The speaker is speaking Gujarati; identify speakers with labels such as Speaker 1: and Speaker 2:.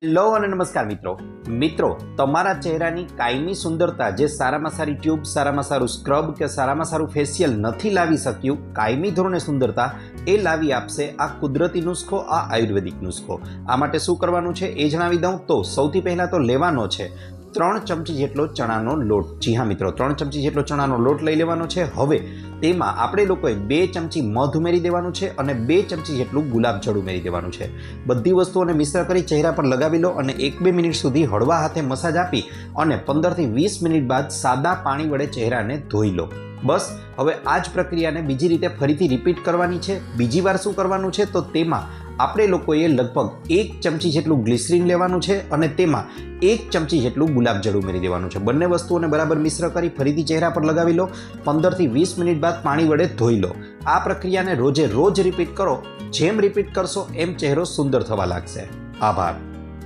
Speaker 1: હેલો અને નમસ્કાર મિત્રો તમારા ચહેરાની કાયમી સુંદરતા જે સારામાં સારી ટ્યુબ, સારામાં સારું સ્ક્રબ કે સારામાં સારું ફેશિયલ નથી લાવી શક્યું, કાયમી ધોરણે સુંદરતા એ લાવી આપશે આ કુદરતી નુસ્ખો, આ આયુર્વેદિક નુસ્ખો. આ માટે શું કરવાનું છે એ જણાવી દઉં તો સૌથી પહેલાં તો લેવાનો છે 3 ચમચી જેટલો ચણાનો લોટ. જી હા મિત્રો, 3 ચમચી જેટલો ચણાનો લોટ લઈ લેવાનો છે. હવે તેમાં આપણે લોકોએ 2 ચમચી મધ ઉમેરી દેવાનું છે અને 2 ચમચી જેટલું ગુલાબજળ ઉમેરી દેવાનું છે. બધી વસ્તુઓને મિશ્ર કરી ચહેરા પર લગાવી લો અને 1-2 મિનિટ સુધી હળવા હાથે મસાજ આપી અને 15 થી 20 મિનિટ બાદ સાદા પાણી વડે ચહેરાને ધોઈ લો. બસ હવે આ જ પ્રક્રિયાને બીજી રીતે ફરીથી રિપીટ કરવાની છે. બીજી વાર શું કરવાનું છે તો તેમાં આપણે લોકોએ લગભગ 1 ચમચી જેટલું ગ્લિસરીન લેવાનું છે અને તેમાં 1 ચમચી જેટલું ગુલાબજળ ઉમેરી દેવાનું છે. બંને વસ્તુઓને બરાબર મિશ્ર કરી ફરીથી ચહેરા પર લગાવી લો. 15 થી 20 મિનિટ બાદ પાણી વડે ધોઈ લો. આ પ્રક્રિયાને રોજ રિપીટ કરો. જેમ રિપીટ કરશો એમ ચહેરો સુંદર થવા લાગશે. આભાર.